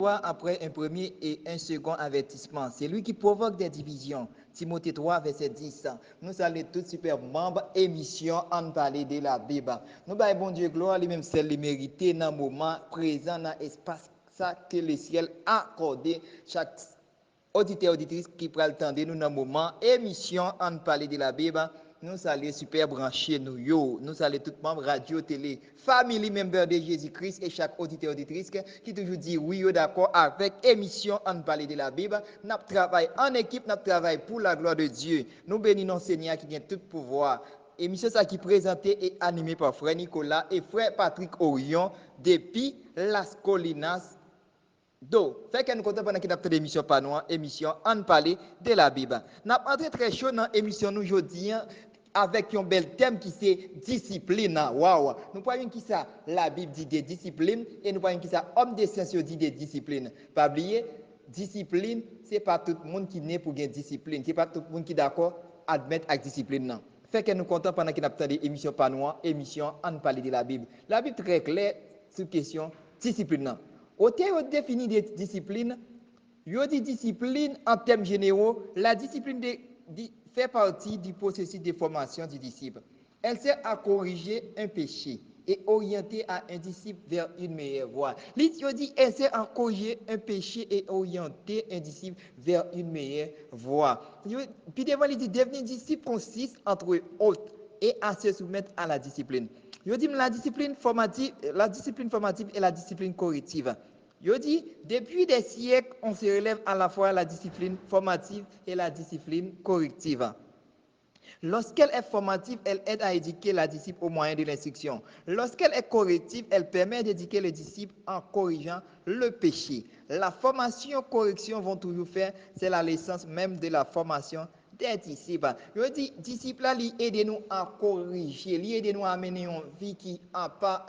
Après un premier et un second avertissement. C'est lui qui provoque des divisions. Timothée 3, verset 10. Nous allons tous super membres, émission, en parler de la Bible. Nous avons bon Dieu gloire, lui-même celle les mérité dans le moment présent, dans l'espace ça que le ciel a accordé chaque auditeur auditrice qui prend le temps de nous dans le moment émission en parler de la Bible. Nous allons super brancher nous allons tout membres radio télé family member de Jésus-Christ et chaque auditeur auditrice qui toujours dit oui d'accord avec émission en parler de la Bible. Nous travaillons en équipe, nous travaillons pour la gloire de Dieu. Nous bénissons Seigneur qui vient tout pouvoir. Émission ça qui est présentée et animée par frère Nicolas et frère Patrick Orion depuis Las Colinas. Fait que nous comptons pendant qu'il a fait l'émission par nous, émission en parler de la Bible. Nous avons entré très chaud dans l'émission nous aujourd'hui avec un bel thème qui c'est discipline. Wow. Nous voyons qui ça la Bible dit des disciplines et nous voyons qui ça homme de science dit des disciplines. Pas oublier discipline, c'est pas tout le monde qui naît pour gagner discipline, c'est pas tout le monde qui d'accord admettre avec discipline non. Fait que nous comptons pendant qu'il a fait l'émission par nous, émission en parler de la Bible. La Bible très claire sur question discipline non. Au terme défini des disciplines, il dit discipline en termes généraux, la discipline fait partie du processus de formation du disciple. Elle sert à corriger un péché et orienter à un disciple vers une meilleure voie. Il dit elle sert à corriger un péché et orienter un disciple vers une meilleure voie. Puis devant, il dit devenir disciple consiste entre autres et à se soumettre à la discipline. Il dit la discipline formative et la discipline corrective. Il dit, depuis des siècles, on se relève à la fois la discipline formative et la discipline corrective. Lorsqu'elle est formative, elle aide à éduquer la disciple au moyen de l'instruction. Lorsqu'elle est corrective, elle permet d'éduquer le disciple en corrigeant le péché. La formation correction vont toujours faire, c'est la l'essence même de la formation des disciples. Je dis, disciples, ils aident nous à corriger, ils aident nous à mener une vie qui n'a pas.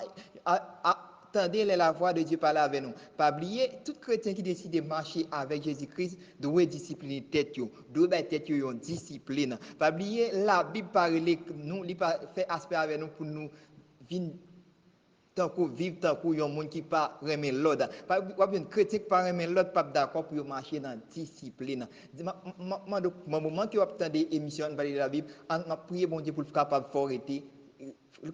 Attendez la voix de Dieu parler avec nous. Pas oublier, tout chrétien qui décide de marcher avec Jésus-Christ doit discipliner tête, doit mettre tête une discipline. Pas oublier, la Bible parle nous, il fait aspect avec nous pour nous vivre tant que un monde qui pas remet l'ordre. Pas un chrétien qui pas remet l'ordre, pas d'accord pour marcher dans la discipline. Moment que vous attendez l'émission de la Bible, on a prié bon Dieu pour être capable de arrêter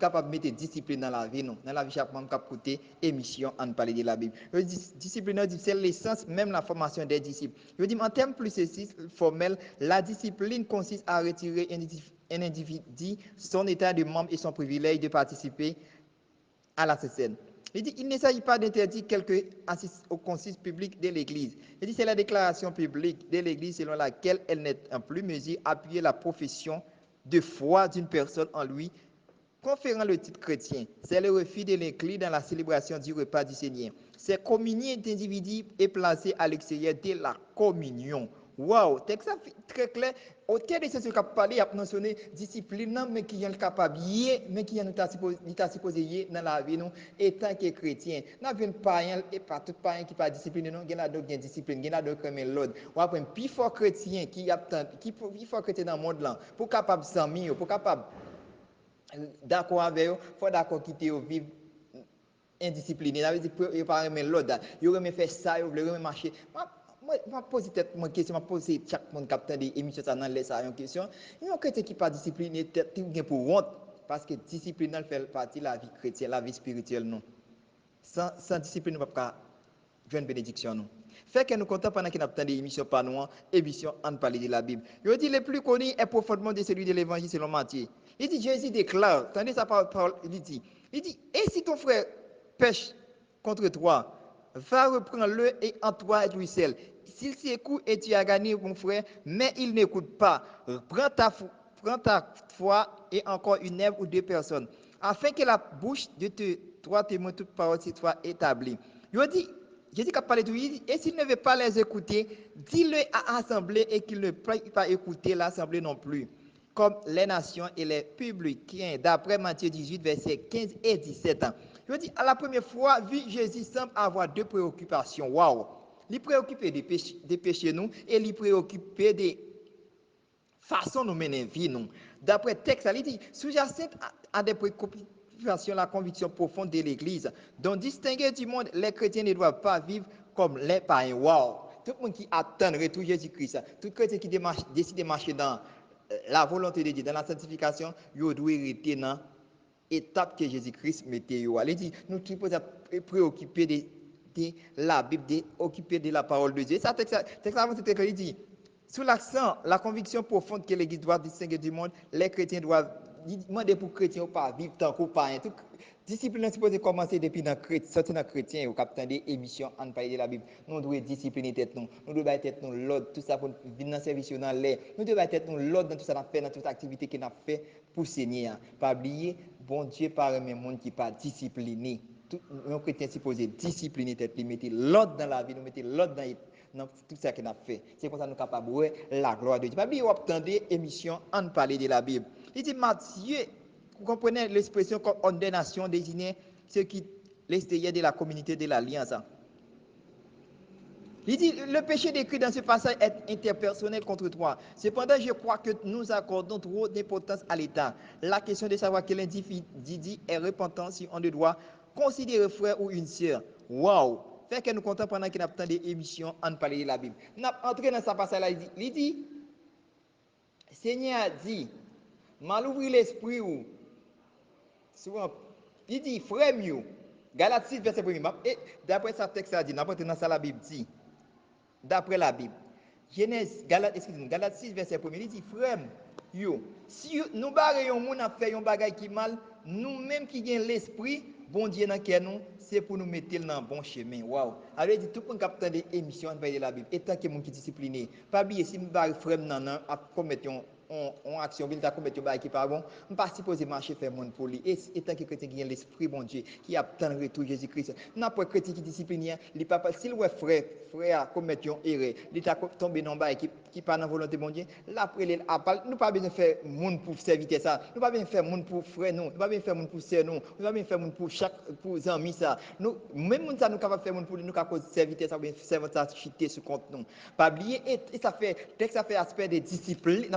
capable de mettre discipline dans la vie, non. Dans la vie, chaque membre capable d'écouter émission en parler de la Bible. Je dis, discipline, c'est l'essence, même la formation des disciples. Je dis, en termes plus formels, la discipline consiste à retirer un individu son état de membre et son privilège de participer à la scène. Il dit, il ne s'agit pas d'interdire quelqu'un assiste au concile public de l'Église. Il dit, c'est la déclaration publique de l'Église selon laquelle elle n'est en plus mesure d'appuyer la profession de foi d'une personne en lui, conférant le titre chrétien. C'est le refus de l'inclure dans la célébration du repas du Seigneur. C'est communier d'individus est placé à l'extérieur de la communion. Wow, texte très clair. Au terme de ce que je parlé, il a mentionné discipline, mais qui est capable, mais qui est supposé dans la vie, nous, étant que chrétien. Nous avons un païen, et pas tout païen qui pas discipliné, nous, il y a d'autres qui discipline, il y a d'autres qui ont l'ordre. Ou après, un plus fort chrétien qui plus fort chrétien dans le monde là, pour capable s'en pour capable d'accord avec eux, il faut d'accord quitter au vivre indiscipliné. Ça veut dire qu'il ne pas remettre l'ordre. Il remet faire ça, il remet marcher. Moi, pose une question, je pose chaque monde qui a des émissions dans les une question. Il y a quelqu'un qui n'est pas discipliné, qui pour honte, parce que discipline fait partie de la vie chrétienne, la vie spirituelle. Non. Sans discipline, nous ne pouvons pas jouer une bénédiction. Non. Fait que nous comptons pendant qu'il y a des émissions par nous, émissions en parler de la Bible. Je dis le plus connu est profondément de celui de l'évangile selon Matthieu. Il dit, Jésus déclare, attendez sa parole, il dit, et si ton frère pêche contre toi, va reprendre-le et en toi et lui seul. S'il s'écoute et tu as gagné mon frère, mais il n'écoute pas, prends ta foi et encore une œuvre ou deux personnes, afin que la bouche de trois témoins toute parole soit établie. Je dis, Jésus a parlé de lui, et s'il ne veut pas les écouter, dis-le à l'assemblée et qu'il ne peut pas écouter l'assemblée non plus, comme les nations et les publicains, d'après Matthieu 18, versets 15 et 17. Je dis, à la première fois, vu Jésus semble avoir deux préoccupations. Waouh! Il préoccupé des péchés, nous, et il préoccupé des façons de mener vie, nous. D'après le texte, il dit, sous-jacente à des préoccupations, la conviction profonde de l'Église, dont distinguer du monde, les chrétiens ne doivent pas vivre comme les païens. Wow! Tout le monde qui attend le retour de Jésus-Christ, tout chrétien qui décide de marcher dans la volonté de Dieu, dans la sanctification, il doit rester dans l'étape que Jésus-Christ mettait. Il dit, nous sommes préoccupés de la Bible, occupés de la parole de Dieu. Ça, texte avant, c'est qu'il dit, sous l'accent, la conviction profonde que l'Église doit distinguer du monde, les chrétiens doivent demander pour les chrétiens ou pas vivre tant qu'on pas. Discipline est supposée commencer depuis sortir dans chrétien ou capitaine des émissions en parler de la Bible. Nous devons discipliner tête nous. Nous devons être nous l'ordre, tout ça pour venir dans le service dans l'air. Nous devons être nous l'ordre dans tout ça qu'on fait, dans toute activité qu'on a fait pour Seigneur. Pas oublier, bon Dieu par un monde qui pas discipliné. Nous chrétiens supposés discipliner tête, mettre l'ordre dans la vie, nous mettre l'ordre dans tout ça qu'on a fait. C'est pour ça que nous sommes capables de voir la gloire de Dieu. Pas oublier, vous attendez émission en parler de la Bible. Il dit Matthieu, vous comprenez l'expression comme ordination désignée ceux qui l'extérieur de la communauté de l'Alliance. Il dit, le péché décrit dans ce passage est interpersonnel contre toi. Cependant, je crois que nous accordons trop d'importance à l'État. La question de savoir quel individu est repentant si on le doit considérer frère ou une sœur. Waouh! Fait que nous comptons pendant qu'il y a tant d'émissions en parler de la Bible. Nous avons entré dans ce passage-là, il dit, Seigneur a dit, mal ouvrir l'esprit ou souvent, il dit, frère mieux, Galates 6, verset 1er. Et d'après ça, texte a dit, n'a pas dans ça la Bible dit, d'après la Bible, Genèse, Galates 6, verset 1er, il dit, frère, yo, si nous barrons moun a fait un bagay qui mal, nous-mêmes qui gagnons l'esprit, bon Dieu dans cœur nous, c'est pour nous mettre dans le bon chemin. Waouh! Alors, dit tout le monde capte des émissions de la Bible, et tant que moun qui discipliné, pas oublier si nous barrons frère nan à commettre on action vil ta commettre un qui pas bon on pas supposé marcher faire monde pour lui et tant que chrétien qui a l'esprit bon Dieu qui attend le retour Jésus-Christ n'a pas chrétien qui discipliné il pas s'il ouais frère commettre une erreur il t'a tombé dans bail qui pas dans volonté bon Dieu là après nous pas besoin faire monde pour servir ça nous pas besoin faire monde pour frère nous pas besoin faire monde pour sœur nous pas besoin faire monde pour chaque pour ami ça nous même monde ça nous capable faire monde pour nous capable servir ça bien servir ça chiter sur compte nous pas oublier et ça fait dès que ça fait aspect de discipline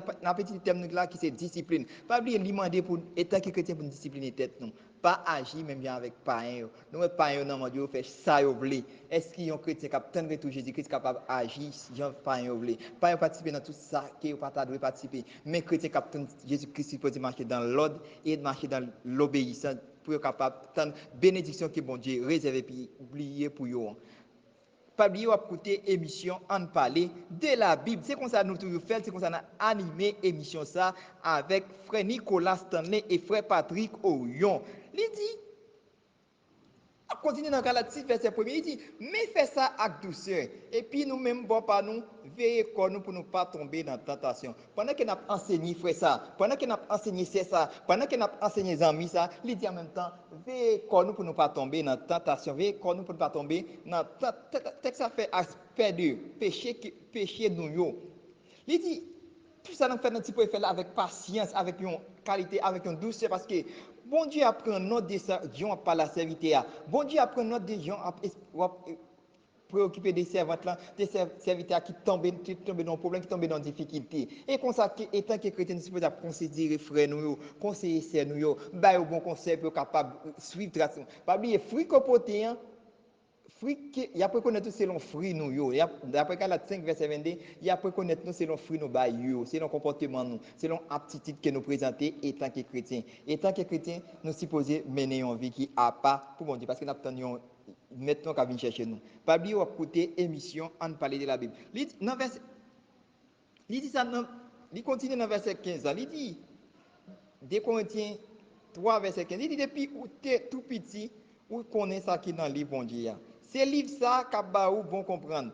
petit terme là qui c'est discipline. Pas oublier demander pour étant que chrétien pour discipliner tête non. Pas agir même bien avec païen. Nous païen non Dieu fait ça yo vle. Est-ce qu'il y a un chrétien capable de retour Jésus-Christ capable agir Jean païen vle. Païen participer dans tout ça qui pas ta doit participer. Mais chrétien capable Jésus-Christ supposé marcher dans l'ordre et marcher dans l'obéissance pour être capable de bénédiction que bon Dieu réservé puis oublier pour yo. Pas oublier à écouter émission en parler de la Bible. C'est comme ça nous toujours fait, c'est comme ça nous animé émission ça avec frère Nicolas Stanley et frère Patrick Orion. Il dit on continue dans Galates 6 verset 1er, il dit mais fais ça avec douceur et puis nous même bon pas nous veillez comme nous pour ne pas tomber dans la tentation. Pendant que nous enseigné frère ça, pendant que nous enseigné c'est ça, pendant que nous enseigné amis ça, il dit en même temps veillez comme nous pour ne pas tomber dans la tentation, veillez comme nous pour ne pas tomber dans texte ça fait aspect de péché nous yo. Il dit tout ça nous fait un petit peu faire avec patience, avec une qualité, avec une douceur parce que bon Dieu apprend notre décision par la serviteur. Bon Dieu apprend notre décision à préoccuper des servantes là, des serviteurs qui tombent dans un problème, qui tombent dans une difficulté. Et comme ça, étant que chrétien, nous sommes considérer frères nous, conseiller sœurs nous, bah au bon conseil pour capable suivre trace. Pas oublier fruit copoté fruit il y a pour connaître selon fruit nous yo d'après Galates 5 verset 22 il y a pour connaître nous selon fruit nous ba yo selon comportement nous selon aptitude que nous présenter étant que chrétien nous supposé mener une vie qui a pas pour bon Dieu parce que nous attendons maintenant qu'à venir chercher nous pas oublier à écouter émission en parler de la Bible il dit ça il continue dans verset 15 il dit 2 Corinthiens 3 verset 15 il dit depuis où tu es tout petit ou connaît ça qui dans le livre bon Dieu. C'est livre ça qu'a ou bon comprendre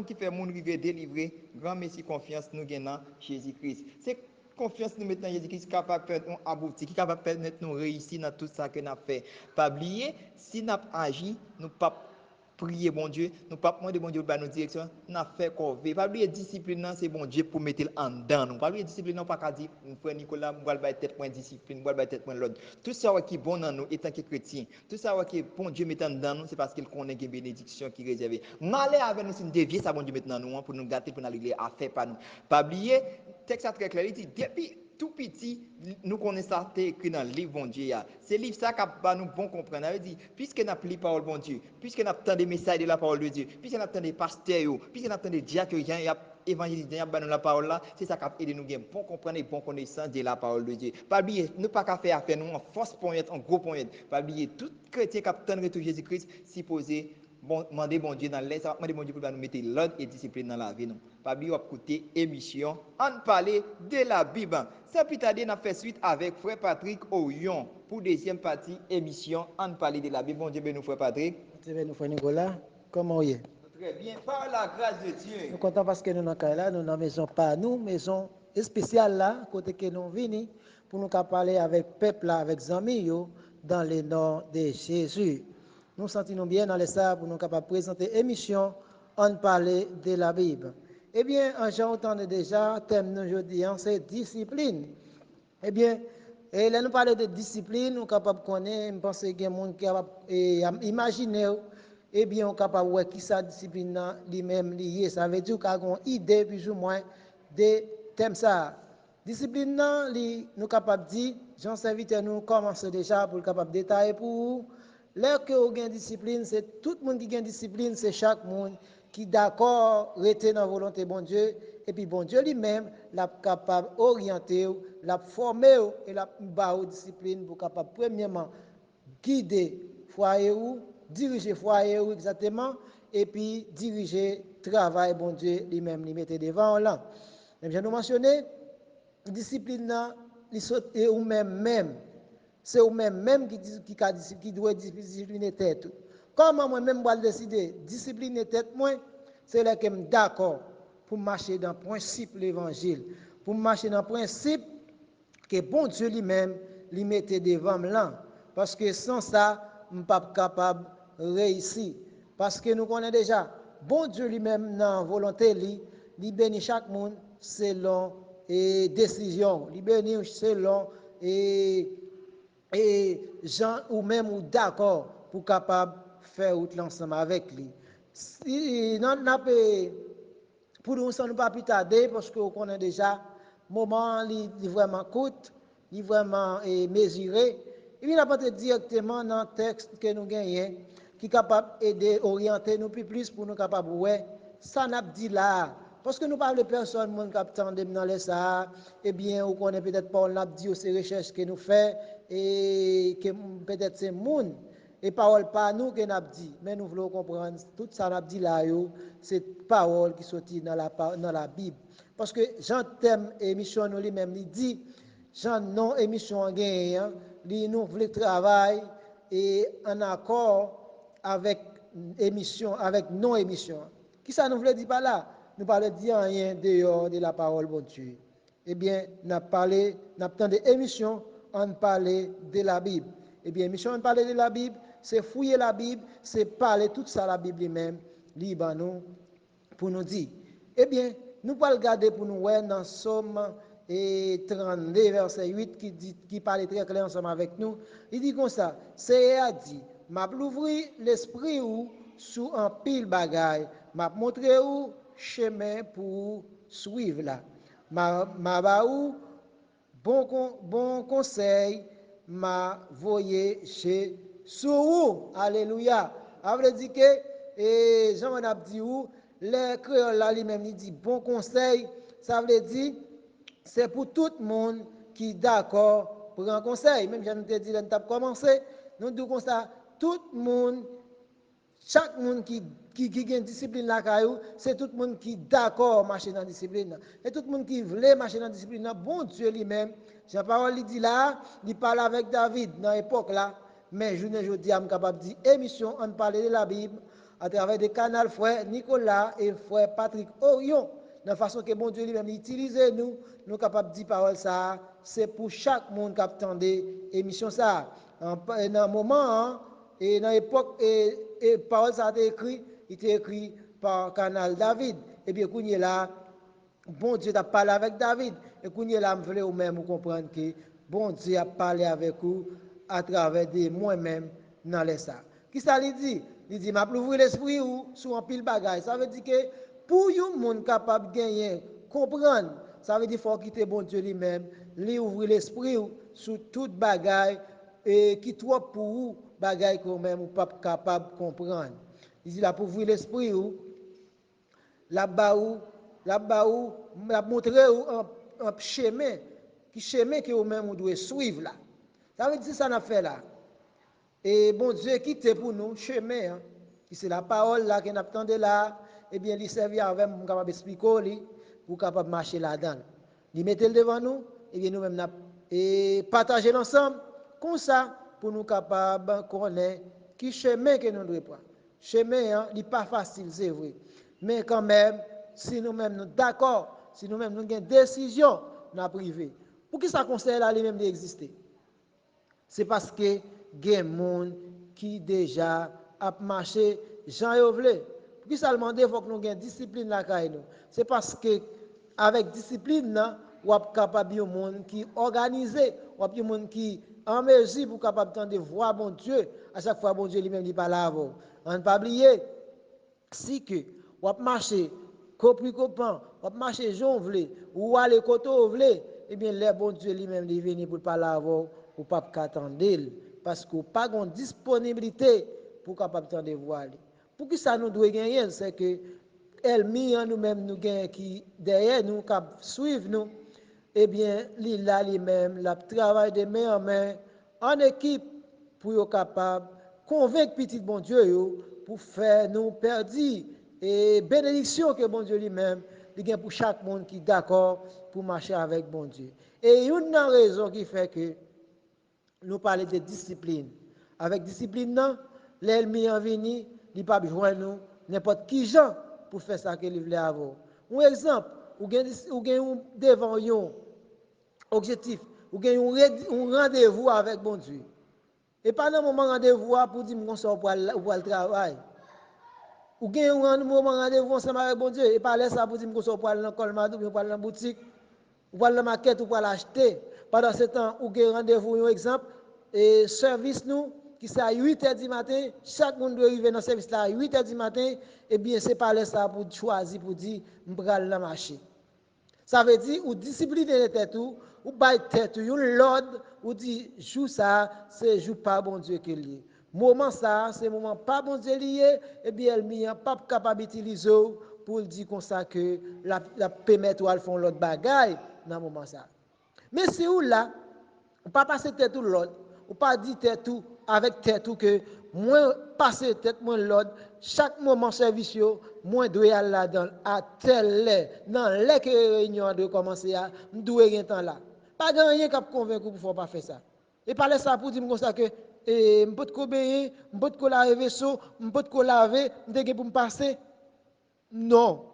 qui fait moun river délivrer grand merci confiance nous gagnant Jésus-Christ. C'est confiance nous maintenant Jésus-Christ capable faire nous aboutir, qui capable permettre nous réussir dans tout ça que nous fait. Pas oublier si nous agi, nous pas prier bon Dieu, nous pas demander bon Dieu dans nos directions, n'a fait corvée. Pas oublier discipline c'est bon Dieu pour mettre en dedans. Nous pas oublier discipline pas qu'à dire frère Nicolas, moi va tête point discipline, moi va tête point l'autre. Tout ça qui est bon dans nous étant que chrétien, tout ça qui est bon Dieu mettant dans nous, c'est parce qu'il connaît une bénédiction qui est réservée. Malheur avec nous si nous dévier ça bon Dieu mettre dans nous pour nous gâter pour nous régler affaire pas nous. Pas oublier texte très clair, il dit depuis tout petit, nous connaissons ça écrit dans le livre bon Dieu. C'est le livre ça qui va nous bon comprendre. Ça veut dire, puisque nous avons lu la parole bon Dieu, puisque nous avons des messages de la parole de Dieu, puisque nous avons des pasteurs, puisque nous avons des diacres qui ont évangélisé la parole là, c'est ça qui a aidé nous à bon comprendre et bon connaissance de la parole de Dieu. Pas oublier, nous pas qu'à faire affaire nous en force point, en gros point. Pas oublier, tout chrétien qui a attendu retour Jésus-Christ, supposé demander bon Dieu dans l'air, ça va demander bon Dieu pour nous mettre l'ordre et discipline dans la vie. Non. Pas oublier, écouter émission, on parler de la Bible. C'est plus tard, on a fait suite avec frère Patrick Orion pour deuxième partie émission, on parler de la Bible. Bon Dieu, nous frère Patrick. Nous frère Nicolas, comment vous êtes? Très bien, par la grâce de Dieu. Nous sommes contents parce que nous sommes là, nous sommes dans maison pas nous, maison spéciale là, côté que nous venons pour nous parler avec le peuple, avec les amis, dans le nom de Jésus. Nous sentons bien dans les salles pour nous capables présenter émission, on parler de la Bible. Eh bien, j'ai entendu déjà, thème aujourd'hui, c'est discipline. Eh bien, et là nous parlons de discipline, nous sommes capables de connaître, je pense qu'il y a des gens qui sont imaginer, eh bien, on est capable de voir qui sa discipline lui-même liée. Ça veut dire qu'on a une idée plus ou moins de thème ça. Discipline, nous sommes capables de dire, Jean Serviteur nous commence déjà pour capable de détailler pour vous. Là que vous avez discipline, c'est tout le monde qui a discipline, c'est chaque monde qui est d'accord, rester dans la volonté de bon Dieu, et puis bon Dieu lui-même, l'a capable d'orienter, l'a former et l'a barre discipline pour capable premièrement guider foyer ou diriger foyer ou exactement et puis diriger travail bon Dieu lui-même lui mettre devant là. Même j'ai nous mentionné discipline là et ou même c'est ou même qui doit discipliner tête. Comment moi-même je décider discipliner tête moi, c'est là que je suis d'accord pour marcher dans le principe de l'évangile, pour marcher dans le principe que bon Dieu lui-même lui mettait devant là. Parce que sans ça, je ne suis pas capable de réussir. Parce que nous connaissons déjà, bon Dieu lui-même, dans la volonté, il bénit chaque monde selon et décision. Il bénit selon et gens ou même ou d'accord pour capable faire l'ensemble avec lui. Si, pour nous, ça ne pas plus tarder parce qu'on connaît déjà le moment est vraiment court, il est vraiment mesuré. Et puis, il n'a pas directement dans le texte que nous gagnons qui est capable d'aider, orienter nous plus pour nous capables de voir ça n'a dit là. Parce que nous parlons de personnes qui attendent dans les ça, eh bien, on connaît peut-être pas, on a dit ces recherches que nous faisons et que peut-être c'est monde. Et parole pas nous que nous dit, mais nous voulons comprendre tout ça n'a dit là, c'est parole qui sortit dans la Bible. Parce que Jean thème émission nous lui-même il dit, Jean non émission en gain, nous voulons travailler et en accord avec émission, avec non émission. Qui ça nous voulait dire par là? Nous parlons de rien dehors de la parole de Dieu. Eh bien, nous avons des émissions, on parle de la Bible. Eh bien, émission, on parle de la Bible, c'est fouiller la Bible, c'est parler tout ça la Bible même, libre nous, pour nous dire. Eh bien, nous allons regarder pour nous voir dans Somme 32, verset 8, qui parle très clair ensemble avec nous. Il dit comme ça, c'est à dire, m'a ouvrir l'esprit ou sous un pile bagaille, m'a montré ou chemin pour suivre là. M'a baou bon conseil m'a voyé chez sous. Alléluia. Ça veut dire que Jean a dit où les créoles là lui-même il dit bon conseil, ça veut dire c'est pour tout le monde qui est d'accord pour un conseil. Même j'en ai dit là nous avons commencé, nous disons comme ça tout le monde chaque monde qui a une discipline là, c'est tout le monde qui est d'accord marcher dans la discipline. Et tout le monde qui veut marcher dans la discipline, bon Dieu lui-même, sa parole dit là, il parle avec David dans l'époque là, mais je ne dis pas capable de dire émission, on parle de la Bible à travers des canaux frère Nicolas et frère Patrick Orion, de la façon que bon Dieu lui-même utilise nous, nous capables de dire parole ça, c'est pour chaque monde qui attend émission ça. En un moment, et dans l'époque, et parole ça a été écrit, il était écrit par Canal David. Et bien, quand il est là, bon Dieu a parlé avec David. Et quand il est là, je voulais vous-même comprendre que bon Dieu a parlé avec vous à travers de moi-même dans les ça. Qui ça lui dit? Il dit, m'a ouvrir l'esprit ou sur un pile bagaille. Ça veut dire que pour un monde capable de gagner, comprendre, ça veut dire qu'il faut quitter bon Dieu lui-même, li ouvrir l'esprit sur toute bagaille et qui trop pour vous bagaille quand même ou pas capable de comprendre. Il dit là pour ouvrir l'esprit là-bas où m'a montré un chemin que vous même vous devez suivre là. Ça veut dire ça n'a fait là. Et bon Dieu quitte pour nous chemin hein, qui c'est la parole là qu'on attendait là et bien il servi avec pour capable expliquer pour capable marcher là-dedans. Il mettait devant nous et bien nous même et partager ensemble comme ça pour nous capable connaître qui chemin que nous devons prendre. Chemin hein, il pas facile c'est vrai. Mais quand même si nous-mêmes nous d'accord, si nous-mêmes nous avons une décision dans privé. Pour qui ça conseille là lui-même d'exister? C'est parce que il y a des gens qui déjà a marché Jean Yovle. Pour qui ça demande il faut que nous ayons discipline là c'est parce que avec discipline on est capable de monde qui organisé, on est monde qui en mesure pour capable de voir bon Dieu à chaque fois bon Dieu lui-même il parle avant. On ne pas oublier si que on marcher copri copain, on marcher Jean vle ou aller côté vle eh bien les bon Dieu lui-même il venir pour parler avant ou pas qu'attendre parce qu'on pas de disponibilité pour capable de voir. Pour qui ça nous doit gagner c'est que elle mis en nous-mêmes nous gagne qui derrière nous cap suivre nous eh bien il là lui-même la travail de main en main en équipe pour être capable convaincre petit bon Dieu pour faire nous perdre et bénédiction que bon Dieu lui-même il gagne pour chaque monde qui est d'accord pour marcher avec bon Dieu. Et une raison qui fait que nous parlons de discipline. Avec discipline, l'ennemi en vini, il ne peut pas joindre nous n'importe qui gens pour faire ça qu'il voulait avoir. Un exemple, ou gagne devant un objectif, ou gagne un rendez-vous avec bon Dieu. Et pendant un moment rendez-vous pour dire qu'on sort pour le travail. Ou gagne un moment rendez-vous ensemble avec bon Dieu et parler ça pour dire qu'on sort pour aller dans le colmado, pour aller dans la boutique, ou pour aller dans la maquette ou pour l'acheter. Pendant ce temps, ou gagne rendez-vous un exemple et service nous qui c'est à 8h du matin, chaque monde doit arriver dans le service là à 8h du matin, et bien c'est parler ça pour choisir pour dire on va aller dans le marché. Ça veut dire ou discipliner les têtes ou bailler tête ou l'ordre ou dit joue ça c'est joue pas bon Dieu que lié. Moment ça c'est moment pas bon Dieu lié et bien elle mis pas capable d'utiliser pour dire comme ça que la permettre ou font l'autre bagaille dans moment ça. Mais si ou là ou pas passer tête ou l'autre ou pas dire tête tout avec tête tout que moi passer tête moi l'autre chaque moment service moi dois aller là à tel dans les que réunion de commencer à dois rien temps là pas rien qui convaincre pour faut pas faire ça et parler ça pour dire comme ça que et m'pot ko obéir m'pot ko laver vaisseau m'pot ko laver m'dégé pour me passer non.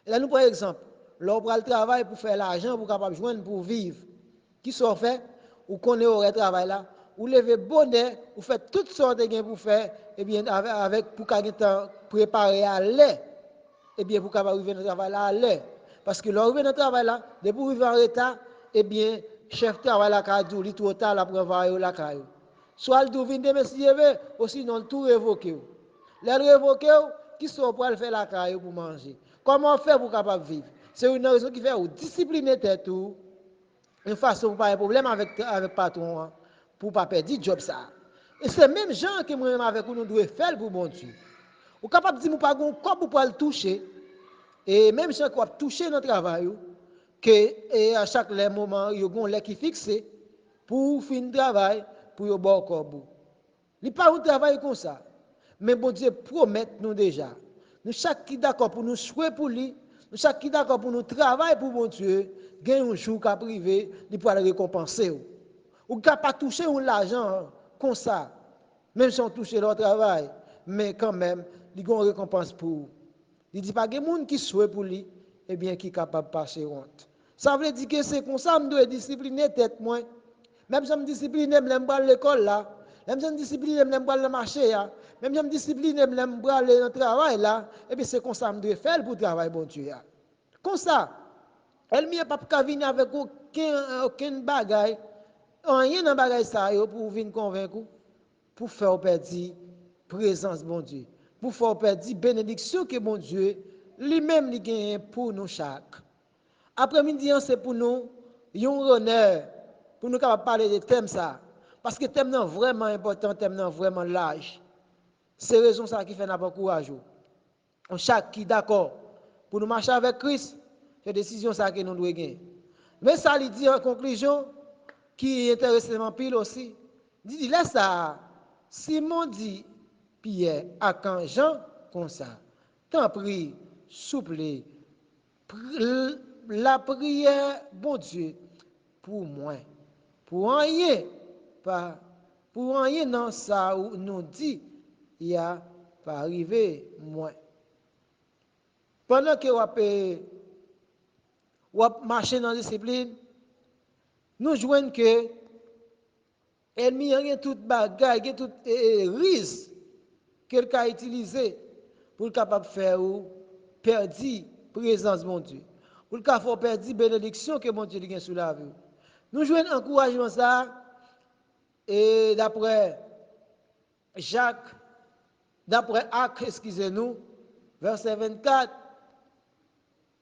Et là nous par exemple l'on prend le travail pour faire l'argent pour capable joindre pour vivre qui sont fait ou connaît au travail là ou lever bonnet ou fait toutes sortes de gains pour faire et bien avec pour qu'à préparer à l'air et bien pour capable arriver dans le travail là à l'air parce que l'arrivée dans le travail là de pour arriver en retard et bien chef travail là qu'a dit trop tard la prévoir la caillou soit le devine de monsieur ou sinon tout révoquer les révoquer qui sont pour faire la caillou pour manger comment faire pour capable vivre c'est une raison qui fait ou discipliner tête tout une façon pour pas un problème avec patron pour pas perdre job ça et c'est même gens que moi même avec nous devons faire pour bon Dieu ou capable dire nous pas gon comme pour le toucher et même gens qui toucher dans travail que et à chaque moment yo gon les qui fixé pour fin travail pour yo bon corps il pas un travail comme ça mais bon Dieu promet nous déjà nous chaque qui d'accord pour nous souhaiter pour lui nous chaque qui d'accord pour nous travailler pour bon Dieu gagne un jour qu'a privé il pourra le récompenser ou qu'a pas toucher l'argent comme ça même si on touche leur travail mais quand même il y a une récompense pour il dit pas que monde qui souhaite pour lui et bien qui capable passer honte ça veut dire que c'est comme ça me doit discipliner tête moi même si je me discipline je me l'école là même si je me discipline je me le marché là même si je me discipline je me aller dans le travail là et bien c'est comme ça me doit faire pour travailler bon Dieu comme ça elle m'y pas qu'à venir avec aucun bagaille rien dans bagaille ça pour venir convaincre pour faire perdre présence bon Dieu pour faire perdre bénédiction que bon Dieu lui-même lui gagne pour nous chaque après-midi c'est pour nous un honneur pour nous capables parler de thème ça. Parce que thème est vraiment important, thème est vraiment large. C'est raison ça qui fait notre courage. On chaque qui d'accord pour nous marcher avec Christ, c'est décision ça que nous devons gagner. Mais ça il dit en conclusion qui est intéressant pile aussi. Il dit là ça Simon dit Pierre à quand Jean comme ça. Tant prie, souple, la prière, bon Dieu, pour moi. Pour rien, pas, pour rien dans ça où nous dit, il y a pas arrivé moi. Pendant que vous marchez dans la discipline, nous jouons que l'ennemi a tout bagage, tout risque qu'elle a utilisé pour capable faire ou perdre présence de mon Dieu. Pour capable perdre bénédiction que mon Dieu a sur la vie. Nous jouons encouragement ça et d'après Jacques, d'après Actes, excusez-nous, verset 24,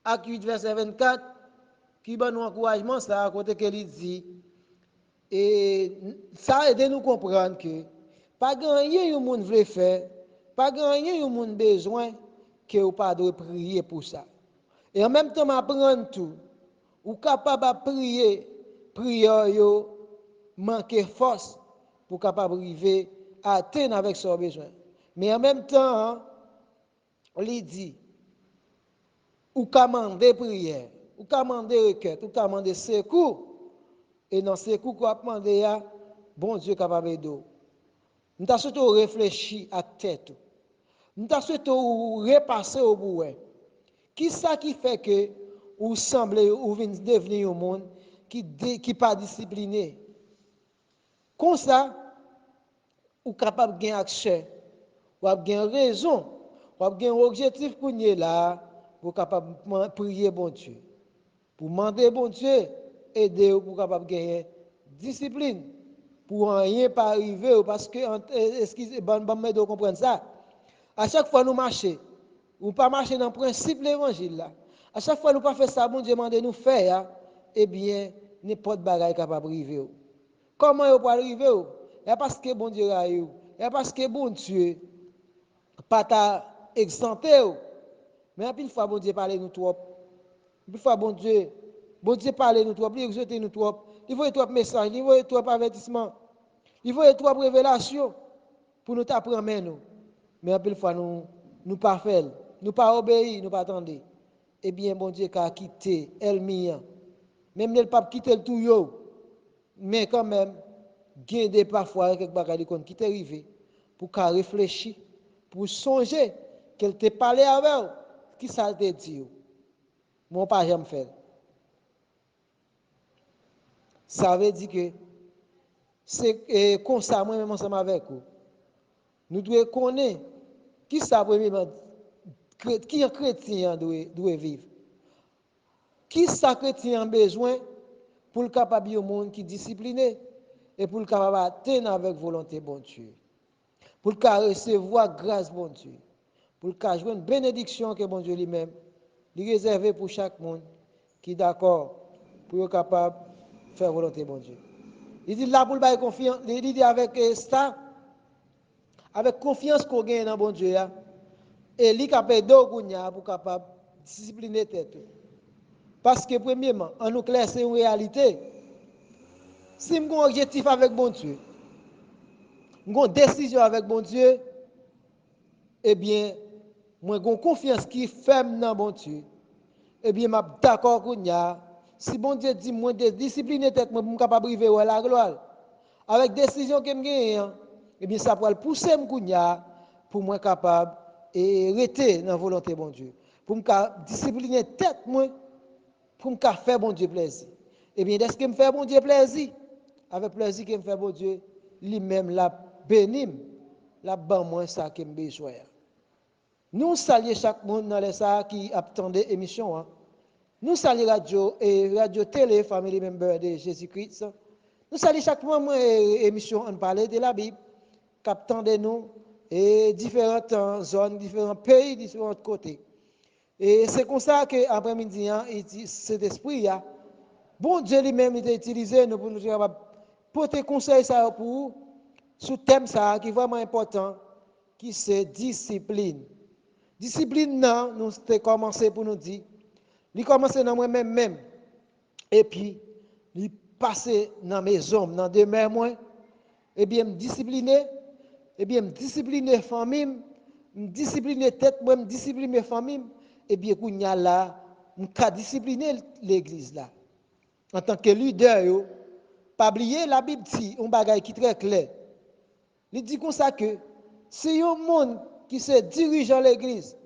Acte 8, verset 24, qui donne nous encouragement ça à côté qu'il dit. Et ça aide nous comprendre que pas gagner un monde veut faire, pas gagner un monde besoin que vous pas de prier pour ça. Et en même temps m'apprendre tout, ou capable de prier, prière yo manquer force pour capable arriver à atteindre avec son besoin. Mais en même temps, on lui dit ou commander prière, ou commander requête, ou commander secours. Et dans ces coups qu'on a demandé, bon Dieu capable de nous. Nous avons surtout réfléchi à tête. Nous avons surtout repasser au bout. Qui ça qui fait que vous semblez ou devenir un monde qui n'est pas discipliné? Comme ça, vous êtes capable de gagner accès, vous avez gagner raison, vous avez gagner objectif pour nous là, vous êtes capable de prier bon Dieu. Pour demander bon Dieu, aider vous pour capable gagner discipline pour rien pas arriver parce que excusez bon de comprendre ça. À chaque fois nous marcher, ou pas marcher dans le principe de l'évangile là. À chaque fois nous pas faire ça bon Dieu demande nous faire, eh bien n'importe bagaille capable arriver. Comment vous pas arriver? Et parce que bon Dieu a eu, et parce que bon Dieu pas t'a exempté. Mais une fois bon Dieu parler nous trop. Une fois bon Dieu parle nous trop, il exhorte nous trop, il faut trop message, il faut trop avertissement, il faut trop révélation pour nous t'apprendre nous. Mais une fois nous pas faire, nous pas obéir, nous pas attendre. Eh bien bon Dieu a quitté elle mien. Même ne pas quitter le tout yo. Mais quand même garder parfois quelque bagaille qui t'est arrivé pour qu'à réfléchir, pour songer qu'elle t'a parlé avec qui ça te dit. Mon pas jamais faire. Ça veut dire que c'est comme ça, moi-même, ensemble avec vous. Nous devons connaître qui ça, premièrement, qui un chrétien doit vivre. Qui ça, chrétien a besoin pour le capable de monde qui est discipliné et pour le capable d'atteindre avec volonté, bon Dieu. Pour le capable recevoir grâce, bon Dieu. Pour le capable jouer une bénédiction que bon Dieu lui-même, lui réservé pour chaque monde qui est d'accord pour être capable de faire volonté, bon Dieu. Il dit là pour le confiance, il dit avec ça, avec confiance qu'on gagne dans bon Dieu, et il est capable de pour capable discipliner tête. Parce que premièrement, en nous clair, c'est une réalité. Si j'ai un objectif avec bon Dieu, j'ai une décision avec bon Dieu, eh bien, moi j'ai confiance qui ferme dans bon Dieu. Eh bien, je suis d'accord avec si bon Dieu dit moi de discipliner tête, moi je suis capable de vivre la gloire. Avec décision que je gagne, eh bien, ça va le pousser pour moi capable et rester dans la volonté de bon Dieu. Pour me discipliner tête, moi, pour me faire bon Dieu plaisir. Eh bien, est-ce que me fait bon Dieu plaisir? Avec plaisir que me fait bon Dieu, lui-même la béni, la ban moi ça que me besoin. Nous saluons chaque monde dans les ça qui attendait l'émission. Nous saluons radio et radio télé, family member de Jésus-Christ. Nous saluons chaque moment émission on parlait de la Bible, captant de nous et différentes zones, différents pays, différents côtés. Et c'est comme ça que après-midi, cet esprit Bon Dieu lui-même il a utilisé nous pour nous porter conseil ça pour vous, sous thème ça qui est vraiment important, qui c'est discipline. Discipline non, nous avons commencé pour nous dire, il commence dans moi-même même, et puis il passe dans mes hommes, dans demeure moi, et bien me discipliner, et bien me discipliner famille, me discipliner tête moi, me discipliner famille, et bien qu'on y a là, me discipliner l'église là. En tant que leader, yo, pas oublier la Bible dit un bagage qui est très clair. Il dit comme ça que si un monde qui se dirige dans l'église,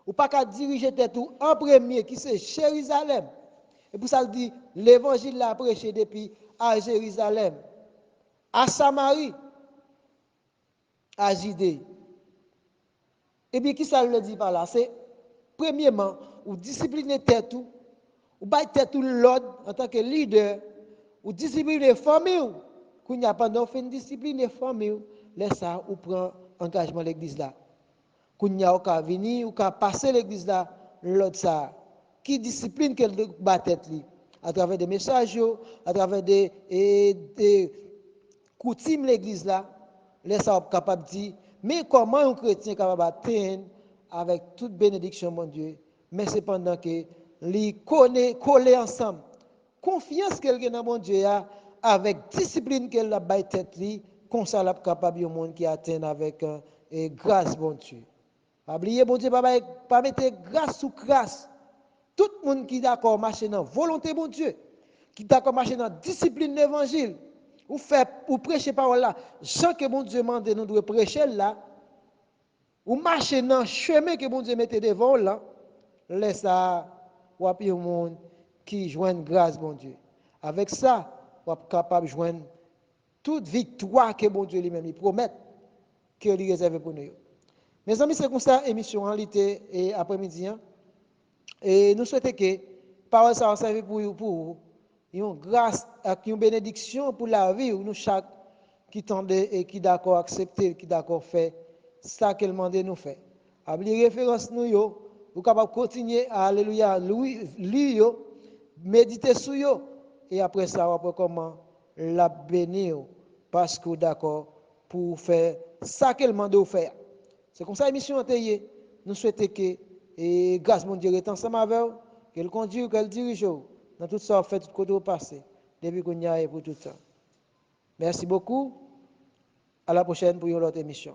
ou pas qu'à diriger tête ou en premier qui c'est Jérusalem. Et pour ça il dit l'évangile l'a prêché depuis à Jérusalem, à Samarie, à Judée. Et bien qui ça le dit par là, c'est premièrement ou discipliner tête ou pas tête l'ordre en tant que leader, ou discipliner famille qu'on n'y a pas de discipliner famille, laisse ça ou prend engagement l'église là. Qu'on y a qu'à venir ou qu'à passer l'église là, l'autre ça. Qui discipline qu'elle bat tête li à travers des messages, à travers des coutumes l'église là, laisse ça capable de dire, mais comment un chrétien capable d'atteindre avec toute bénédiction, mon Dieu, mais cependant que li connaît, coller ensemble, confiance qu'elle a dans mon Dieu, avec discipline qu'elle a bat tête li, comme ça, la capable de monde qui atteint avec grâce, bon Dieu. Pas oublier, bon Dieu, pas mettre grâce sous grâce. Tout le monde qui est d'accord marcher dans la volonté, bon Dieu, qui est d'accord marcher dans la discipline de l'évangile, ou prêcher parole là, sans que bon Dieu demande, nous devons prêcher là, ou marcher dans le chemin que bon Dieu mette devant là, laisse ça, ou appuyer le monde qui joigne grâce, bon Dieu. Avec ça, on est capable de joindre toute victoire que bon Dieu lui-même promet, qu'il réserve pour nous. Mes amis, c'est comme ça, émission en réalité et après-midi. Et nous souhaitons que parole ça serve pour vous, une grâce et une bénédiction pour la vie, où nous chaque qui tende et qui d'accord accepter, qui d'accord faire ça qu'elle demande nous faire. Avec les références nous yo, vous capable continuer à alléluia lire méditer sur yo et après ça après comment la bénir parce que d'accord pour faire ça qu'elle demande de faire. C'est comme ça l'émission a été. Nous souhaitons que, et grâce mon Dieu, est ensemble avec vous, qu'elle conduise, qu'elle dirige dans tout ça, fait tout côté au passé, depuis qu'on y a pour tout ça. Merci beaucoup. À la prochaine pour une autre émission.